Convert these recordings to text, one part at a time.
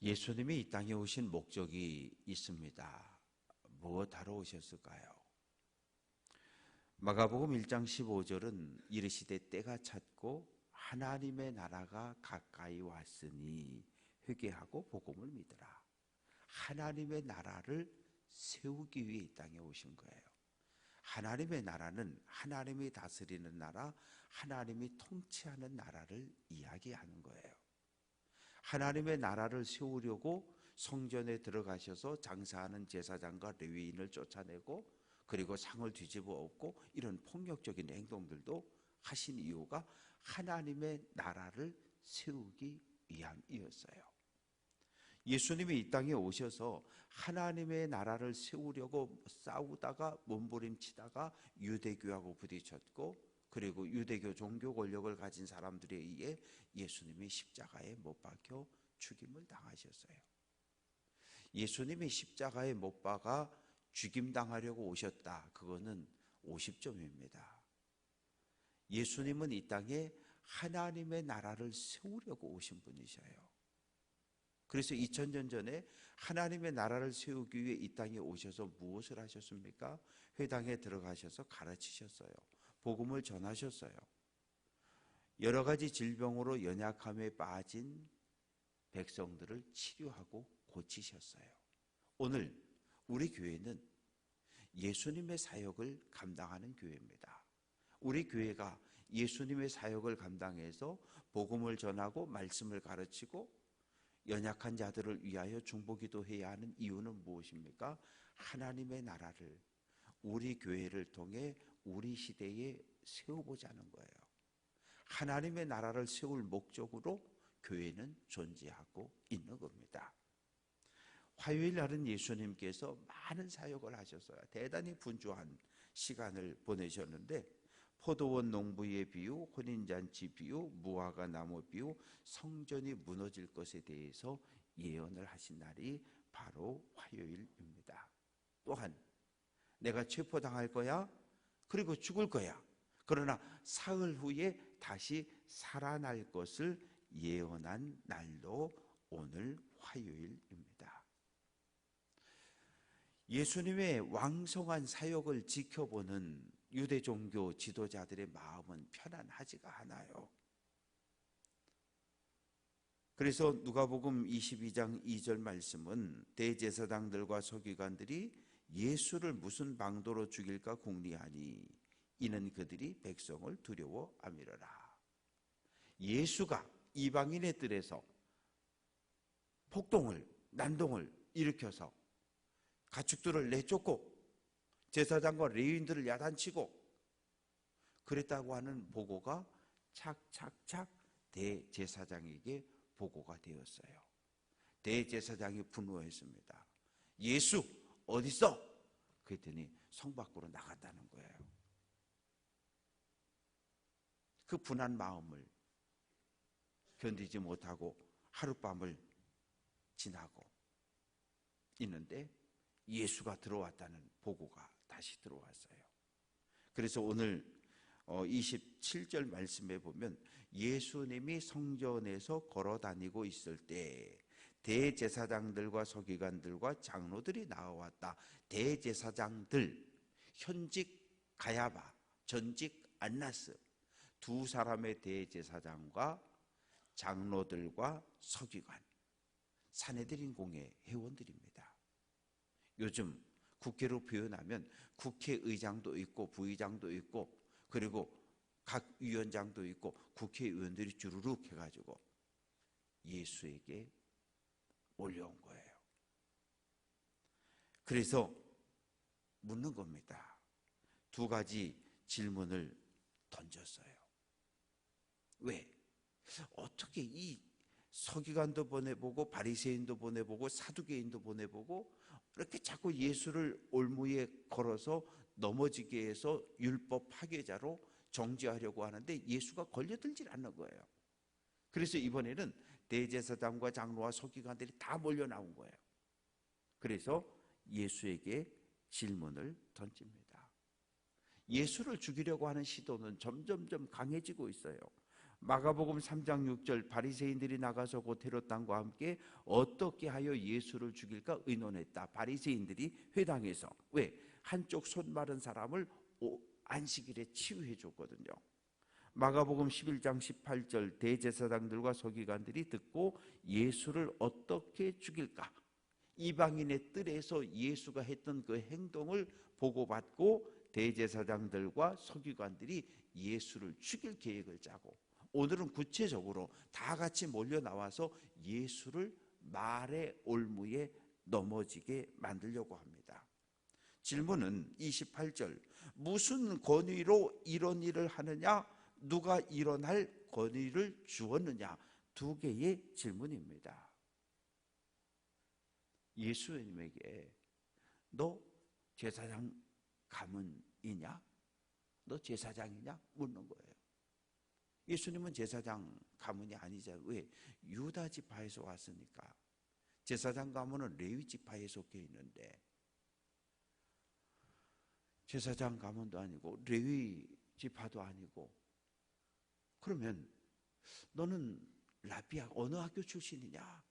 예수님이 이 땅에 오신 목적이 있습니다. 무엇하러 오셨을까요? 마가복음 1장 15절은 이르시되 때가 찼고 하나님의 나라가 가까이 왔으니 회개하고 복음을 믿으라. 하나님의 나라를 세우기 위해 이 땅에 오신 거예요. 하나님의 나라는 하나님이 다스리는 나라, 하나님이 통치하는 나라를 이야기하는 거예요. 하나님의 나라를 세우려고 성전에 들어가셔서 장사하는 제사장과 레위인을 쫓아내고 그리고 상을 뒤집어 엎고 이런 폭력적인 행동들도 하신 이유가 하나님의 나라를 세우기 위함이었어요. 예수님이 이 땅에 오셔서 하나님의 나라를 세우려고 싸우다가 몸부림치다가 유대교하고 부딪혔고 그리고 유대교 종교 권력을 가진 사람들에 의해 예수님이 십자가에 못 박혀 죽임을 당하셨어요. 예수님이 십자가에 못 박아 죽임당하려고 오셨다. 그거는 50점입니다. 예수님은 이 땅에 하나님의 나라를 세우려고 오신 분이셔요. 그래서 2000년 전에 하나님의 나라를 세우기 위해 이 땅에 오셔서 무엇을 하셨습니까? 회당에 들어가셔서 가르치셨어요. 복음을 전하셨어요. 여러 가지 질병으로 연약함에 빠진 백성들을 치료하고 고치셨어요. 오늘 우리 교회는 예수님의 사역을 감당하는 교회입니다. 우리 교회가 예수님의 사역을 감당해서 복음을 전하고 말씀을 가르치고 연약한 자들을 위하여 중보기도 해야 하는 이유는 무엇입니까? 하나님의 나라를 우리 교회를 통해 우리 시대에 세워보자는 거예요. 하나님의 나라를 세울 목적으로 교회는 존재하고 있는 겁니다. 화요일 날은 예수님께서 많은 사역을 하셨어요. 대단히 분주한 시간을 보내셨는데 포도원 농부의 비유, 혼인잔치 비유, 무화과 나무 비유, 성전이 무너질 것에 대해서 예언을 하신 날이 바로 화요일입니다. 또한 내가 체포당할 거야, 그리고 죽을 거야. 그러나 사흘 후에 다시 살아날 것을 예언한 날도 오늘 화요일입니다. 예수님의 왕성한 사역을 지켜보는 유대 종교 지도자들의 마음은 편안하지가 않아요. 그래서 누가복음 22장 2절 말씀은 대제사장들과 서기관들이 예수를 무슨 방도로 죽일까 궁리하니 이는 그들이 백성을 두려워 함이러라. 예수가 이방인의 뜰에서 폭동을 난동을 일으켜서 가축들을 내쫓고 제사장과 레위인들을 야단치고 그랬다고 하는 보고가 착착착 대제사장에게 보고가 되었어요. 대제사장이 분노했습니다. 예수 어디 있어? 그랬더니 성 밖으로 나갔다는 거예요. 그 분한 마음을 견디지 못하고 하룻밤을 지나고 있는데 예수가 들어왔다는 보고가 다시 들어왔어요. 그래서 오늘 27절 말씀에 보면 예수님이 성전에서 걸어 다니고 있을 때 대제사장들과 서기관들과 장로들이 나와왔다. 대제사장들, 현직 가야바, 전직 안나스 두 사람의 대제사장과 장로들과 서기관, 산헤드린 공회 회원들입니다. 요즘 국회로 표현하면 국회의장도 있고 부의장도 있고 그리고 각 위원장도 있고 국회의원들이 주르륵 해가지고 예수에게 몰려온 거예요. 그래서 묻는 겁니다. 두 가지 질문을 던졌어요. 왜? 어떻게 이 서기관도 보내보고 바리새인도 보내보고 사두개인도 보내보고 이렇게 자꾸 예수를 올무에 걸어서 넘어지게 해서 율법 파괴자로 정죄하려고 하는데 예수가 걸려들질 않는 거예요. 그래서 이번에는 대제사장과 장로와 서기관들이 다 몰려 나온 거예요. 그래서 예수에게 질문을 던집니다. 예수를 죽이려고 하는 시도는 점점점 강해지고 있어요. 마가복음 3장 6절 바리새인들이 나가서 곧 헤롯 왕과 함께 어떻게 하여 예수를 죽일까 의논했다. 바리새인들이 회당에서 왜? 한쪽 손 마른 사람을 안식일에 치유해 줬거든요. 마가복음 11장 18절 대제사장들과 서기관들이 듣고 예수를 어떻게 죽일까? 이방인의 뜰에서 예수가 했던 그 행동을 보고받고 대제사장들과 서기관들이 예수를 죽일 계획을 짜고, 오늘은 구체적으로 다 같이 몰려 나와서 예수를 말의 올무에 넘어지게 만들려고 합니다. 질문은 28절 무슨 권위로 이런 일을 하느냐? 누가 일어날 권위를 주었느냐? 두 개의 질문입니다. 예수님에게 너 제사장 가문이냐? 너 제사장이냐? 묻는 거예요. 예수님은 제사장 가문이 아니잖아요. 왜? 유다 지파에서 왔으니까. 제사장 가문은 레위 지파에 속해 있는데 제사장 가문도 아니고 레위 지파도 아니고, 그러면 너는 라비아 어느 학교 출신이냐?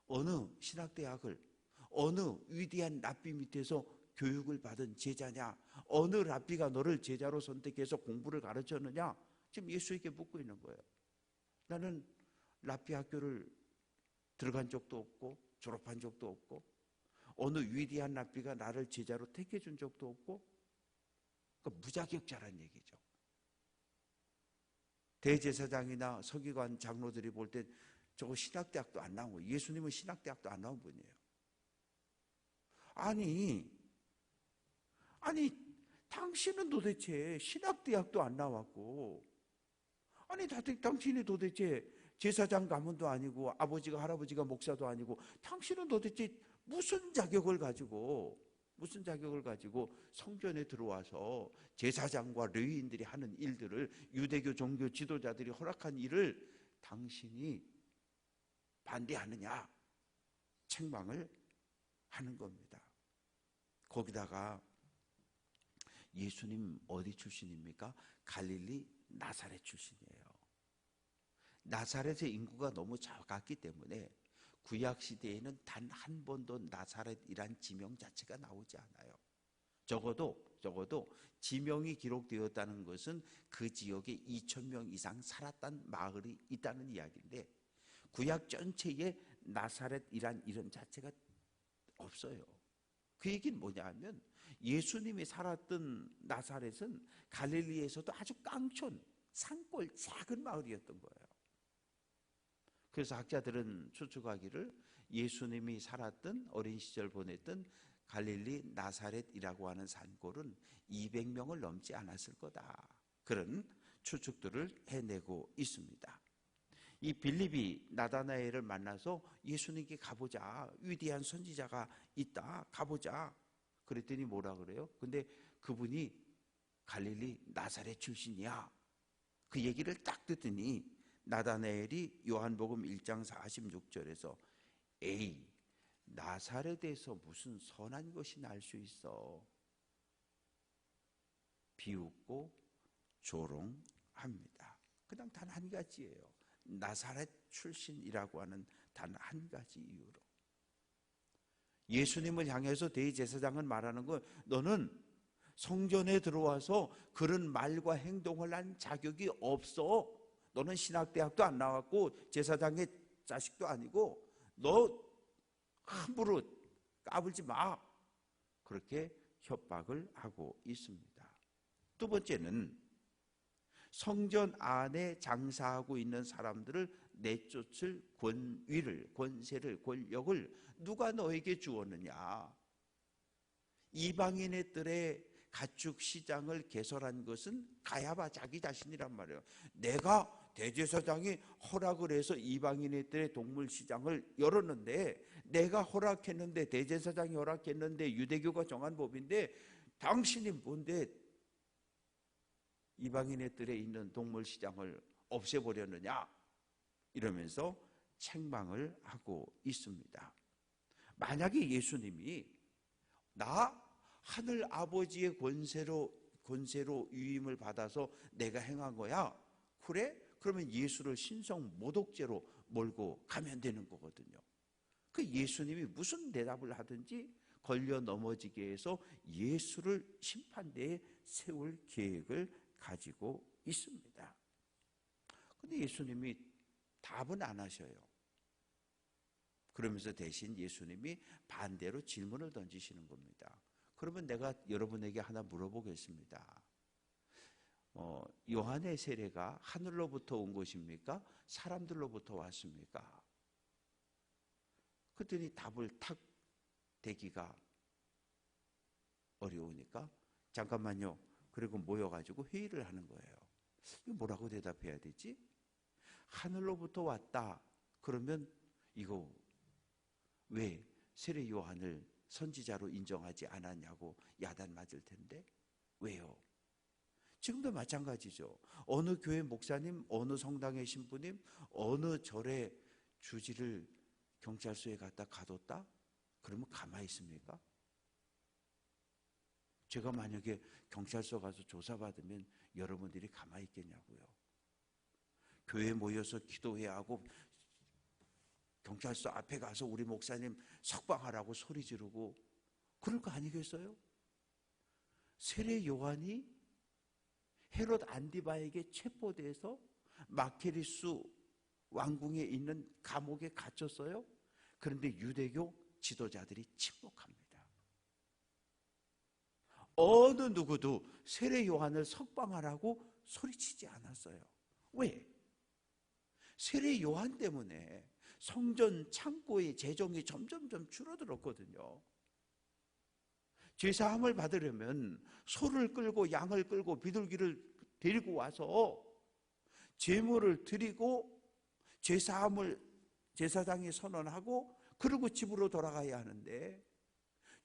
어느 신학대학을, 어느 위대한 랍비 밑에서 교육을 받은 제자냐? 어느 랍비가 너를 제자로 선택해서 공부를 가르쳤느냐? 지금 예수에게 묻고 있는 거예요. 나는 랍비 학교를 들어간 적도 없고 졸업한 적도 없고 어느 위대한 랍비가 나를 제자로 택해 준 적도 없고, 그러니까 무자격자란 얘기죠. 대제사장이나 서기관 장로들이 볼 때 저거 신학대학도 안 나온 거예요. 예수님은 신학대학도 안 나온 분이에요. 아니 당신은 도대체 신학대학도 안 나왔고, 아니 당신이 도대체 제사장 가문도 아니고 아버지가 할아버지가 목사도 아니고, 당신은 도대체 무슨 자격을 가지고 성전에 들어와서 제사장과 레위인들이 하는 일들을, 유대교 종교 지도자들이 허락한 일을 당신이 반대하느냐? 책망을 하는 겁니다. 거기다가 예수님 어디 출신입니까? 갈릴리 나사렛 출신이에요. 나사렛의 인구가 너무 작았기 때문에 구약 시대에는 단 한 번도 나사렛이란 지명 자체가 나오지 않아요. 적어도 지명이 기록되었다는 것은 그 지역에 2,000명 이상 살았던 마을이 있다는 이야기인데, 구약 전체에 나사렛이란 이름 자체가 없어요. 그 얘기는 뭐냐 하면 예수님이 살았던 나사렛은 갈릴리에서도 아주 깡촌, 산골 작은 마을이었던 거예요. 그래서 학자들은 추측하기를 예수님이 살았던 어린 시절 보냈던 갈릴리 나사렛이라고 하는 산골은 200명을 넘지 않았을 거다, 그런 추측들을 해내고 있습니다. 이 빌립이 나다나엘을 만나서 예수님께 가보자, 위대한 선지자가 있다, 가보자 그랬더니 뭐라 그래요? 근데 그분이 갈릴리 나사렛 출신이야. 그 얘기를 딱 듣더니 나다나엘이 요한복음 1장 46절에서 에이, 나사렛에서 무슨 선한 것이 날 수 있어? 비웃고 조롱합니다. 그냥 단 한 가지예요. 나사렛 출신이라고 하는 단 한 가지 이유로. 예수님을 향해서 대제사장은 말하는 건, 너는 성전에 들어와서 그런 말과 행동을 한 자격이 없어. 너는 신학대학도 안 나왔고 제사장의 자식도 아니고 너 함부로 까불지 마. 그렇게 협박을 하고 있습니다. 두 번째는 성전 안에 장사하고 있는 사람들을 내쫓을 권위를, 권세를, 권력을 누가 너에게 주었느냐? 이방인의 뜰에 가축 시장을 개설한 것은 가야바 자기 자신이란 말이에요. 내가 대제사장이 허락을 해서 이방인의 뜰에 동물 시장을 열었는데, 내가 허락했는데, 대제사장이 허락했는데, 유대교가 정한 법인데 당신이 뭔데 이방인의 뜰에 있는 동물 시장을 없애버렸느냐? 이러면서 책망을 하고 있습니다. 만약에 예수님이 나 하늘 아버지의 권세로 유임을 받아서 내가 행한 거야, 그래? 그러면 예수를 신성 모독죄로 몰고 가면 되는 거거든요. 그 예수님이 무슨 대답을 하든지 걸려 넘어지게 해서 예수를 심판대에 세울 계획을 가지고 있습니다. 근데 예수님이 답은 안 하셔요. 그러면서 대신 예수님이 반대로 질문을 던지시는 겁니다. 그러면 내가 여러분에게 하나 물어보겠습니다. 요한의 세례가 하늘로부터 온 것입니까? 사람들로부터 왔습니까? 그랬더니 답을 탁 대기가 어려우니까 잠깐만요. 그리고 모여가지고 회의를 하는 거예요. 이거 뭐라고 대답해야 되지? 하늘로부터 왔다. 그러면 이거 왜 세례 요한을 선지자로 인정하지 않았냐고 야단 맞을 텐데 왜요? 지금도 마찬가지죠. 어느 교회 목사님, 어느 성당의 신부님, 어느 절의 주지를 경찰서에 갖다 가뒀다? 그러면 가만히 있습니까? 제가 만약에 경찰서 가서 조사받으면 여러분들이 가만히 있겠냐고요. 교회에 모여서 기도해야 하고 경찰서 앞에 가서 우리 목사님 석방하라고 소리 지르고 그럴 거 아니겠어요? 세례 요한이 헤롯 안디바에게 체포돼서 마케리수 왕궁에 있는 감옥에 갇혔어요. 그런데 유대교 지도자들이 침묵합니다. 어느 누구도 세례 요한을 석방하라고 소리치지 않았어요. 왜? 세례 요한 때문에 성전 창고의 재정이 점점점 줄어들었거든요. 제사함을 받으려면 소를 끌고 양을 끌고 비둘기를 데리고 와서 제물을 드리고 제사함을 제사장이 선언하고 그리고 집으로 돌아가야 하는데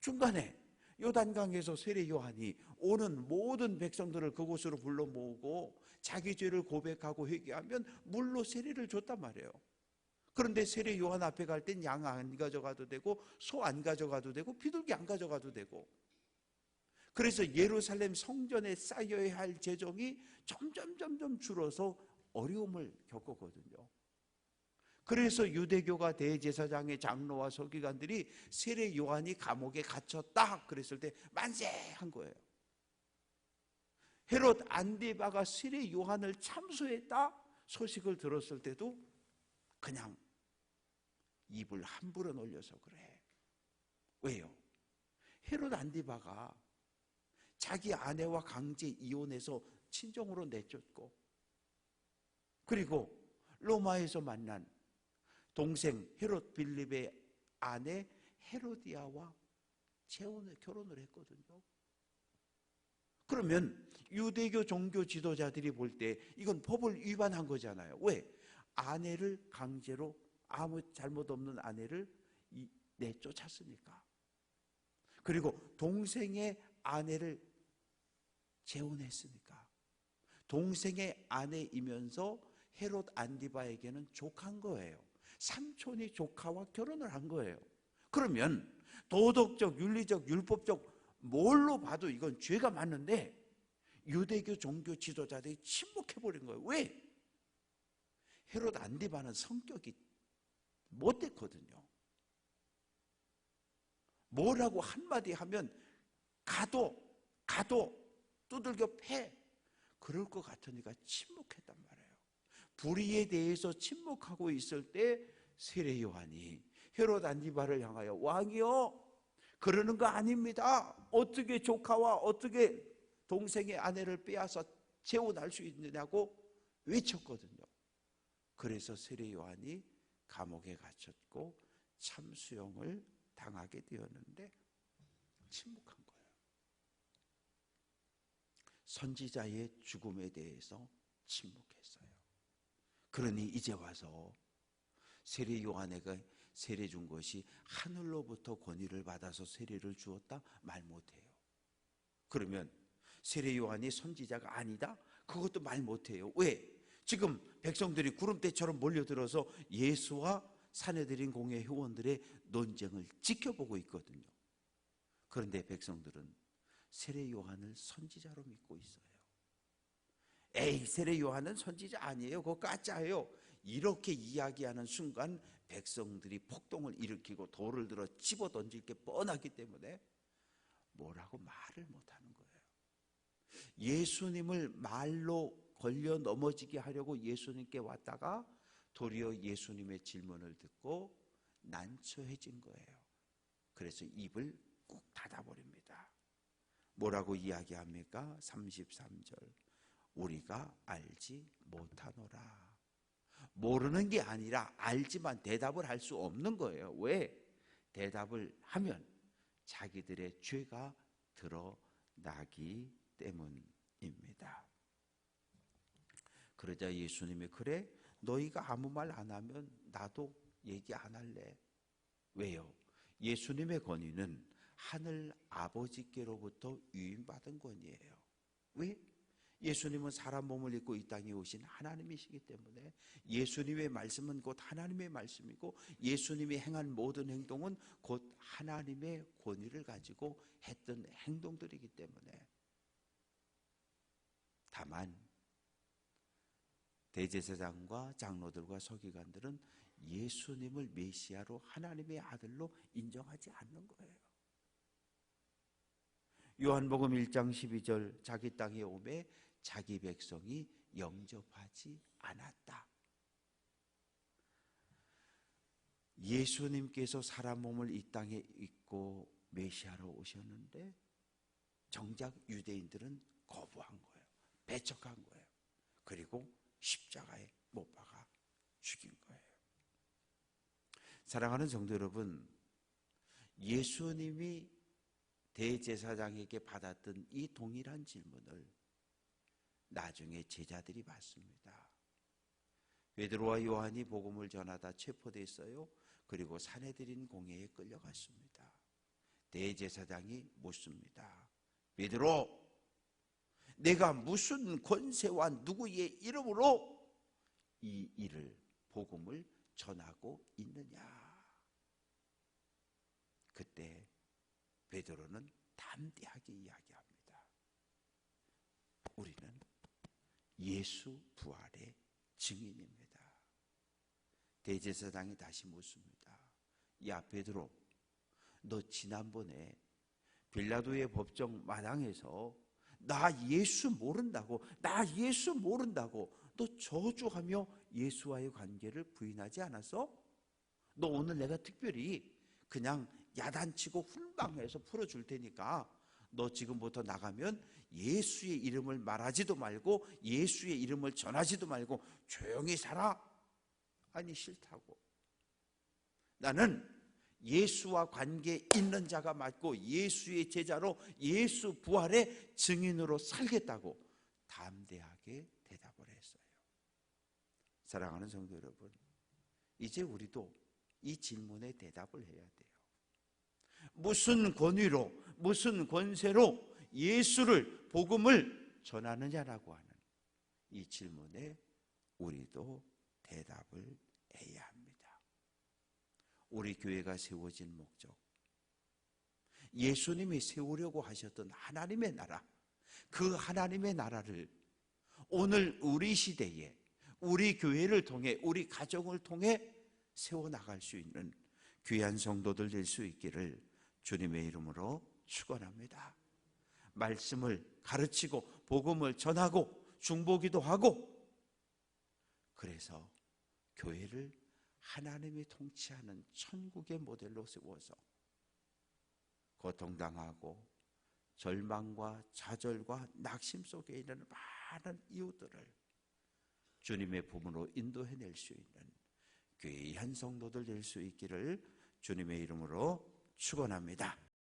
중간에 요단강에서 세례 요한이 오는 모든 백성들을 그곳으로 불러 모으고 자기 죄를 고백하고 회개하면 물로 세례를 줬단 말이에요. 그런데 세례 요한 앞에 갈 땐 양 안 가져가도 되고 소 안 가져가도 되고 비둘기 안 가져가도 되고 그래서 예루살렘 성전에 쌓여야 할 재정이 점점 줄어서 어려움을 겪었거든요. 그래서 유대교가 대제사장의 장로와 서기관들이 세례 요한이 감옥에 갇혔다 그랬을 때 만세한 거예요. 헤롯 안디바가 세례 요한을 참소했다 소식을 들었을 때도 그냥 입을 함부로 놀려서 그래. 왜요? 헤롯 안디바가 자기 아내와 강제 이혼해서 친정으로 내쫓고 그리고 로마에서 만난 동생 헤롯 빌립의 아내 헤로디아와 결혼을 했거든요. 그러면 유대교 종교 지도자들이 볼 때 이건 법을 위반한 거잖아요. 왜? 아내를 강제로 아무 잘못 없는 아내를 내쫓았으니까. 그리고 동생의 아내를 재혼했으니까. 동생의 아내이면서 헤롯 안디바에게는 족한 거예요. 삼촌이 조카와 결혼을 한 거예요. 그러면 도덕적, 윤리적, 율법적 뭘로 봐도 이건 죄가 맞는데 유대교 종교 지도자들이 침묵해버린 거예요. 왜? 헤롯 안디바는 성격이 못됐거든요. 뭐라고 한마디 하면 가도 두들겨 패. 그럴 것 같으니까 침묵했단 말이에요. 불의에 대해서 침묵하고 있을 때 세례 요한이 헤롯 안디바를 향하여 왕이여 그러는 거 아닙니다. 어떻게 조카와 어떻게 동생의 아내를 빼앗아 재혼할 수 있느냐고 외쳤거든요. 그래서 세례 요한이 감옥에 갇혔고 참수형을 당하게 되었는데 침묵한 거예요. 선지자의 죽음에 대해서 침묵했어요. 그러니 이제 와서 세례 요한에게 세례 준 것이 하늘로부터 권위를 받아서 세례를 주었다? 말 못해요. 그러면 세례 요한이 선지자가 아니다? 그것도 말 못해요. 왜? 지금 백성들이 구름대처럼 몰려들어서 예수와 사내들인 공회 회원들의 논쟁을 지켜보고 있거든요. 그런데 백성들은 세례 요한을 선지자로 믿고 있어요. 에이, 세례 요한은 선지자 아니에요. 그거 가짜예요. 이렇게 이야기하는 순간 백성들이 폭동을 일으키고 돌을 들어 집어 던질 게 뻔하기 때문에 뭐라고 말을 못하는 거예요. 예수님을 말로 걸려 넘어지게 하려고 예수님께 왔다가 도리어 예수님의 질문을 듣고 난처해진 거예요. 그래서 입을 꾹 닫아버립니다. 뭐라고 이야기합니까? 33절, 우리가 알지 못하노라. 모르는 게 아니라 알지만 대답을 할 수 없는 거예요. 왜? 대답을 하면 자기들의 죄가 드러나기 때문입니다. 그러자 예수님이, 그래? 너희가 아무 말 안 하면 나도 얘기 안 할래. 왜요? 예수님의 권위는 하늘 아버지께로부터 위임받은 권위예요. 왜? 예수님은 사람 몸을 입고 이 땅에 오신 하나님이시기 때문에 예수님의 말씀은 곧 하나님의 말씀이고 예수님이 행한 모든 행동은 곧 하나님의 권위를 가지고 했던 행동들이기 때문에, 다만 대제사장과 장로들과 서기관들은 예수님을 메시아로 하나님의 아들로 인정하지 않는 거예요. 요한복음 1장 12절, 자기 땅에 오매 자기 백성이 영접하지 않았다. 예수님께서 사람 몸을 이 땅에 입고 메시아로 오셨는데 정작 유대인들은 거부한 거예요. 배척한 거예요. 그리고 십자가에 못 박아 죽인 거예요. 사랑하는 성도 여러분, 예수님이 대제사장에게 받았던 이 동일한 질문을 나중에 제자들이 받습니다. 베드로와 요한이 복음을 전하다 체포됐어요. 그리고 산헤드린 공회에 끌려갔습니다. 대제사장이 묻습니다. 베드로, 내가 무슨 권세와 누구의 이름으로 이 일을, 복음을 전하고 있느냐? 그때 베드로는 담대하게 이야기합니다. 우리는 예수 부활의 증인입니다. 대제사장이 다시 묻습니다. 야 베드로, 너 지난번에 빌라도의 법정 마당에서 나 예수 모른다고 너 저주하며 예수와의 관계를 부인하지 않았어? 너 오늘 내가 특별히 그냥 야단치고 훈방해서 풀어줄 테니까 너 지금부터 나가면 예수의 이름을 말하지도 말고 예수의 이름을 전하지도 말고 조용히 살아. 아니, 싫다고. 나는 예수와 관계 있는 자가 맞고 예수의 제자로 예수 부활의 증인으로 살겠다고 담대하게 대답을 했어요. 사랑하는 성도 여러분, 이제 우리도 이 질문에 대답을 해야 돼요. 무슨 권위로, 무슨 권세로 예수를, 복음을 전하느냐라고 하는 이 질문에 우리도 대답을 해야 합니다. 우리 교회가 세워진 목적, 예수님이 세우려고 하셨던 하나님의 나라, 그 하나님의 나라를 오늘 우리 시대에 우리 교회를 통해, 우리 가정을 통해 세워나갈 수 있는 귀한 성도들 될 수 있기를 주님의 이름으로 축원합니다. 말씀을 가르치고 복음을 전하고 중보기도 하고, 그래서 교회를 하나님이 통치하는 천국의 모델로 세워서 고통당하고 절망과 좌절과 낙심 속에 있는 많은 이웃들을 주님의 품으로 인도해낼 수 있는 귀한 성도들 될 수 있기를 주님의 이름으로 축원합니다.